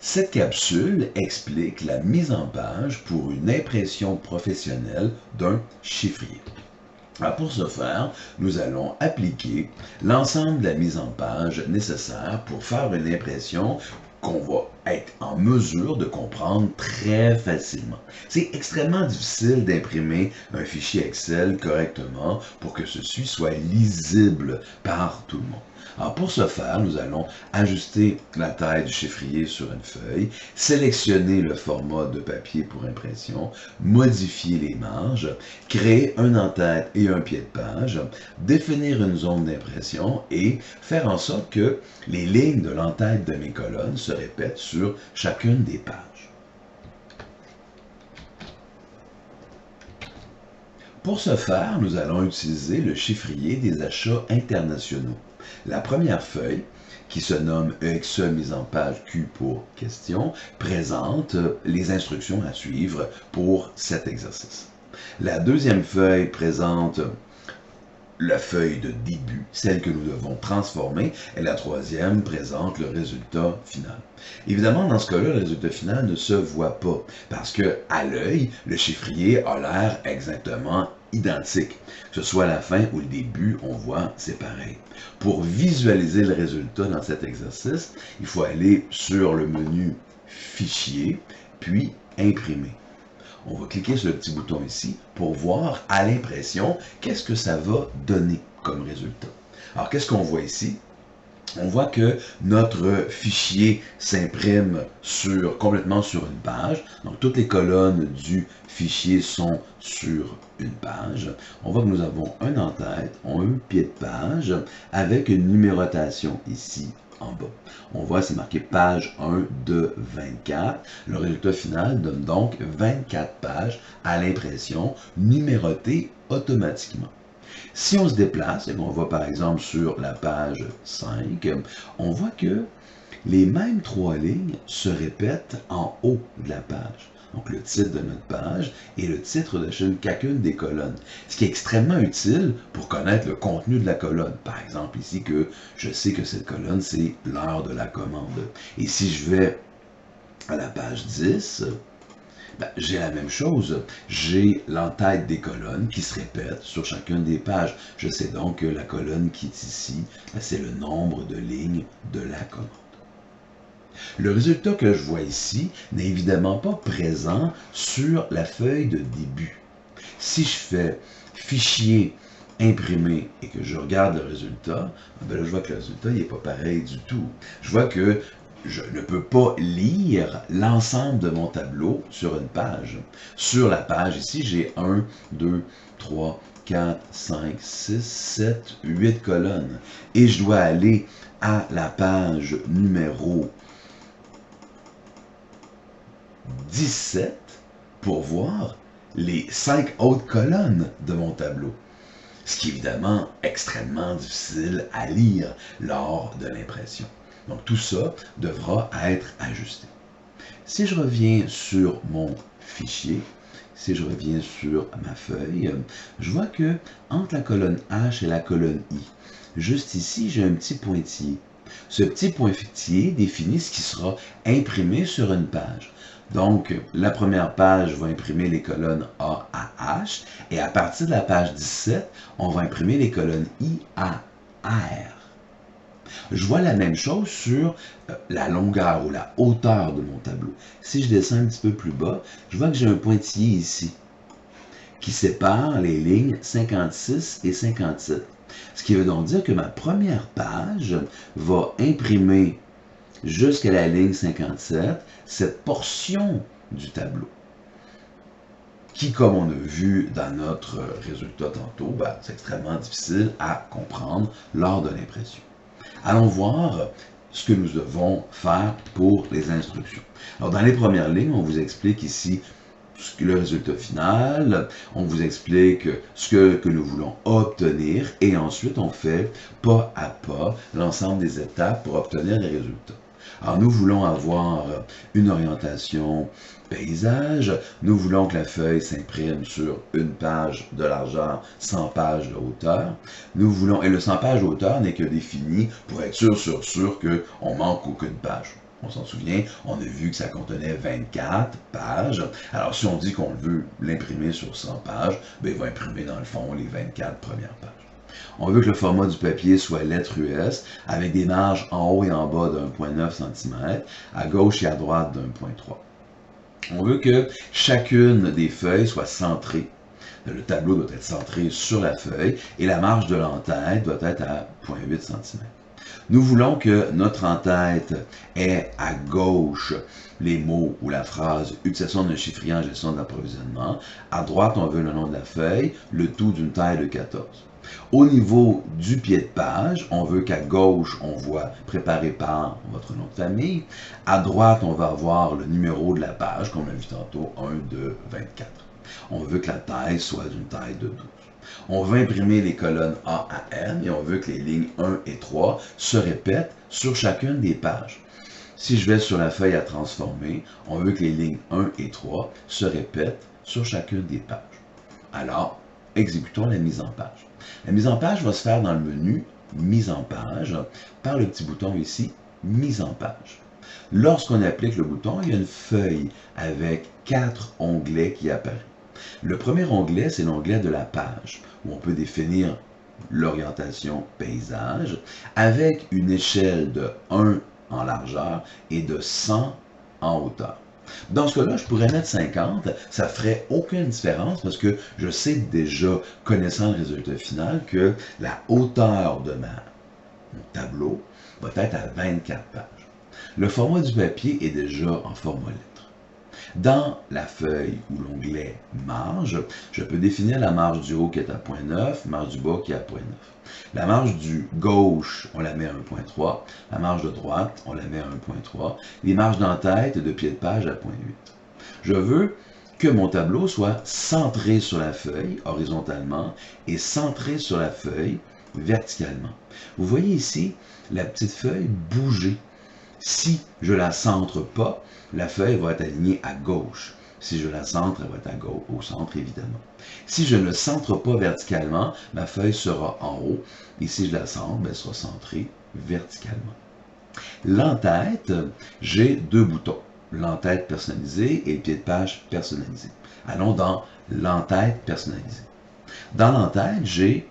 Cette capsule explique la mise en page pour une impression professionnelle d'un chiffrier. Alors pour ce faire, nous allons appliquer l'ensemble de la mise en page nécessaire pour faire une impression qu'on va être en mesure de comprendre très facilement. C'est extrêmement difficile d'imprimer un fichier Excel correctement pour que ceci soit lisible par tout le monde. Alors pour ce faire, nous allons ajuster la taille du chiffrier sur une feuille, sélectionner le format de papier pour impression, modifier les marges, créer un en-tête et un pied de page, définir une zone d'impression et faire en sorte que les lignes de l'en-tête de mes colonnes se répètent sur chacune des pages. Pour ce faire, nous allons utiliser le chiffrier des achats internationaux. La première feuille, qui se nomme EXE mise en page Q pour question, présente les instructions à suivre pour cet exercice. La deuxième feuille présente la feuille de début, celle que nous devons transformer, et la troisième présente le résultat final. Évidemment, dans ce cas-là, le résultat final ne se voit pas, parce que à l'œil, le chiffrier a l'air exactement identique. Que ce soit la fin ou le début, on voit, c'est pareil. Pour visualiser le résultat dans cet exercice, il faut aller sur le menu Fichier, puis Imprimer. On va cliquer sur le petit bouton ici pour voir à l'impression qu'est-ce que ça va donner comme résultat. Alors, qu'est-ce qu'on voit ici? On voit que notre fichier s'imprime complètement sur une page. Donc, toutes les colonnes du fichier sont sur une page. On voit que nous avons un en-tête, un pied de page avec une numérotation ici en bas. On voit, c'est marqué page 1 de 24. Le résultat final donne donc 24 pages à l'impression numérotées automatiquement. Si on se déplace et qu'on va par exemple sur la page 5, on voit que les mêmes trois lignes se répètent en haut de la page. Donc le titre de notre page et le titre de chacune des colonnes. Ce qui est extrêmement utile pour connaître le contenu de la colonne. Par exemple ici que je sais que cette colonne c'est l'heure de la commande. Et si je vais à la page 10, j'ai la même chose. J'ai l'entête des colonnes qui se répètent sur chacune des pages. Je sais donc que la colonne qui est ici, c'est le nombre de lignes de la commande. Le résultat que je vois ici n'est évidemment pas présent sur la feuille de début. Si je fais Fichier, Imprimer et que je regarde le résultat, là, je vois que le résultat n'est pas pareil du tout. Je vois que je ne peux pas lire l'ensemble de mon tableau sur une page. Sur la page ici, j'ai 1, 2, 3, 4, 5, 6, 7, 8 colonnes. Et je dois aller à la page numéro 17 pour voir les 5 autres colonnes de mon tableau. Ce qui est évidemment extrêmement difficile à lire lors de l'impression. Donc tout ça devra être ajusté. Si je reviens sur mon fichier, si je reviens sur ma feuille, je vois que entre la colonne H et la colonne I, juste ici, j'ai un petit pointillé. Ce petit pointillé définit ce qui sera imprimé sur une page. Donc, la première page va imprimer les colonnes A à H, et à partir de la page 17, on va imprimer les colonnes I à R. Je vois la même chose sur la longueur ou la hauteur de mon tableau. Si je descends un petit peu plus bas, je vois que j'ai un pointillé ici qui sépare les lignes 56 et 57. Ce qui veut donc dire que ma première page va imprimer jusqu'à la ligne 57 cette portion du tableau qui, comme on a vu dans notre résultat tantôt, c'est extrêmement difficile à comprendre lors de l'impression. Allons voir ce que nous devons faire pour les instructions. Alors, dans les premières lignes, on vous explique ici le résultat final, on vous explique ce que nous voulons obtenir et ensuite on fait pas à pas l'ensemble des étapes pour obtenir les résultats. Alors nous voulons avoir une orientation paysage, nous voulons que la feuille s'imprime sur une page de largeur, 100 pages de hauteur. Nous voulons, et le 100 pages de hauteur n'est que défini pour être sûr qu'on manque aucune page. On s'en souvient, on a vu que ça contenait 24 pages. Alors, si on dit qu'on veut l'imprimer sur 100 pages, bien, il va imprimer dans le fond les 24 premières pages. On veut que le format du papier soit lettre US avec des marges en haut et en bas d'1,9 cm, à gauche et à droite d'1,3. On veut que chacune des feuilles soit centrée. Le tableau doit être centré sur la feuille et la marge de l'entête doit être à 0,8 cm. Nous voulons que notre en-tête ait à gauche les mots ou la phrase « Utilisation d'un chiffrier en gestion de l'approvisionnement ». À droite, on veut le nom de la feuille, le tout d'une taille de 14. Au niveau du pied de page, on veut qu'à gauche, on voit « Préparé par votre nom de famille ». À droite, on va avoir le numéro de la page, comme on a vu tantôt, 1, 2, 24. On veut que la taille soit d'une taille de 12. On veut imprimer les colonnes A à M et on veut que les lignes 1 et 3 se répètent sur chacune des pages. Si je vais sur la feuille à transformer, on veut que les lignes 1 et 3 se répètent sur chacune des pages. Alors, exécutons la mise en page. La mise en page va se faire dans le menu Mise en page par le petit bouton ici, Mise en page. Lorsqu'on applique le bouton, il y a une feuille avec 4 onglets qui apparaissent. Le premier onglet, c'est l'onglet de la page, où on peut définir l'orientation paysage avec une échelle de 1 en largeur et de 100 en hauteur. Dans ce cas-là, je pourrais mettre 50, ça ferait aucune différence parce que je sais déjà, connaissant le résultat final, que la hauteur de mon tableau va être à 24 pages. Le format du papier est déjà en format lettre. Dans la feuille ou l'onglet marge, je peux définir la marge du haut qui est à 0,9, marge du bas qui est à 0,9. La marge du gauche, on la met à 1,3. La marge de droite, on la met à 1,3. Les marges d'en-tête et de pied de page à 0,8. Je veux que mon tableau soit centré sur la feuille horizontalement et centré sur la feuille verticalement. Vous voyez ici la petite feuille bouger. Si je la centre pas, la feuille va être alignée à gauche. Si je la centre, elle va être à gauche, au centre évidemment. Si je ne centre pas verticalement, ma feuille sera en haut. Et si je la centre, elle sera centrée verticalement. L'en-tête, j'ai deux boutons. L'en-tête personnalisé et le pied de page personnalisé. Allons dans l'en-tête personnalisé. Dans l'en-tête, j'ai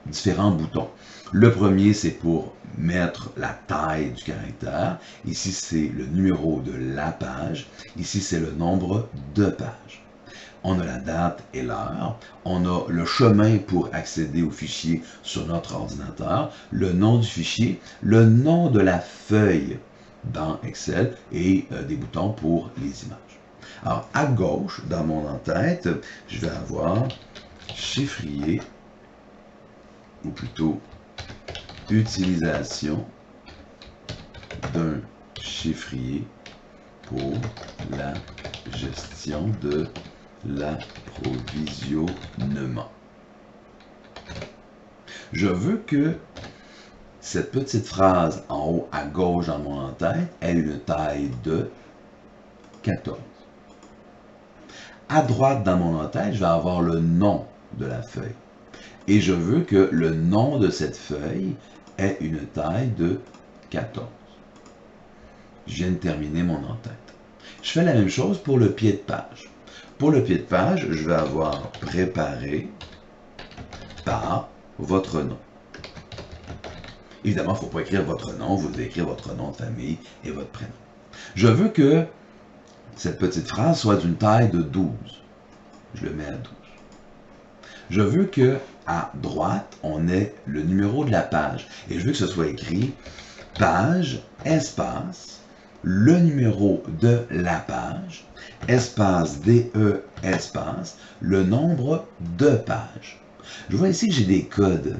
différents boutons. Le premier, c'est pour mettre la taille du caractère. Ici, c'est le numéro de la page. Ici, c'est le nombre de pages. On a la date et l'heure. On a le chemin pour accéder au fichier sur notre ordinateur, le nom du fichier, le nom de la feuille dans Excel et des boutons pour les images. Alors, à gauche, dans mon en-tête, je vais avoir chiffrier, ou plutôt utilisation d'un chiffrier pour la gestion de l'approvisionnement. Je veux que cette petite phrase en haut à gauche dans mon en-tête ait une taille de 14. À droite dans mon en-tête, je vais avoir le nom de la feuille. Et je veux que le nom de cette feuille ait une taille de 14. Je viens de terminer mon en-tête. Je fais la même chose pour le pied de page. Pour le pied de page, je vais avoir préparé par votre nom. Évidemment, il ne faut pas écrire votre nom, vous devez écrire votre nom de famille et votre prénom. Je veux que cette petite phrase soit d'une taille de 12. Je le mets à 12. Je veux que à droite, on ait le numéro de la page. Et je veux que ce soit écrit page, espace, le numéro de la page, espace DE, espace, le nombre de pages. Je vois ici que j'ai des codes.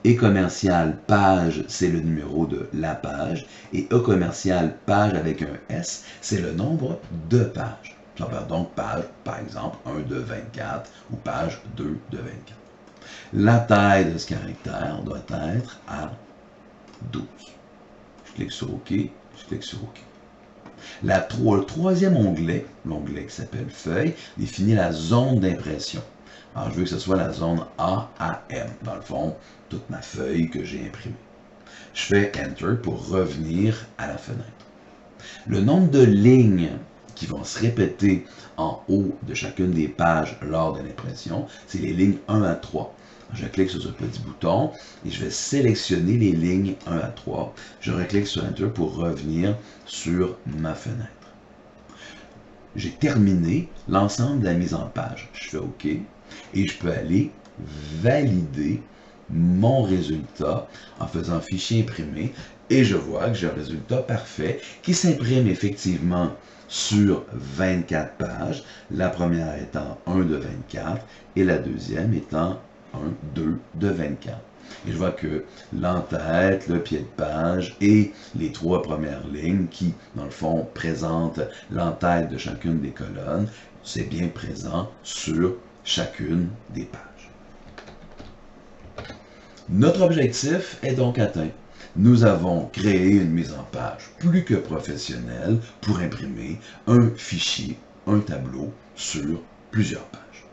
E commercial page, c'est le numéro de la page. Et E commercial page avec un S, c'est le nombre de pages. J'en donc page, par exemple, 1 de 24 ou page 2 de 24. La taille de ce caractère doit être à 12. Je clique sur OK, je clique sur OK. Le troisième onglet, l'onglet qui s'appelle Feuille, définit la zone d'impression. Alors, je veux que ce soit la zone A à M. Dans le fond, toute ma feuille que j'ai imprimée. Je fais Enter pour revenir à la fenêtre. Le nombre de lignes qui vont se répéter en haut de chacune des pages lors de l'impression, c'est les lignes 1 à 3. Je clique sur ce petit bouton et je vais sélectionner les lignes 1 à 3. Je reclique sur Enter pour revenir sur ma fenêtre. J'ai terminé l'ensemble de la mise en page. Je fais OK et je peux aller valider mon résultat en faisant fichier imprimé et je vois que j'ai un résultat parfait qui s'imprime effectivement sur 24 pages, la première étant 1 de 24 et la deuxième étant 1, 2 de 24. Et je vois que l'entête, le pied de page et les 3 premières lignes qui, dans le fond, présentent l'entête de chacune des colonnes, c'est bien présent sur chacune des pages. Notre objectif est donc atteint. Nous avons créé une mise en page plus que professionnelle pour imprimer un fichier, un tableau sur plusieurs pages.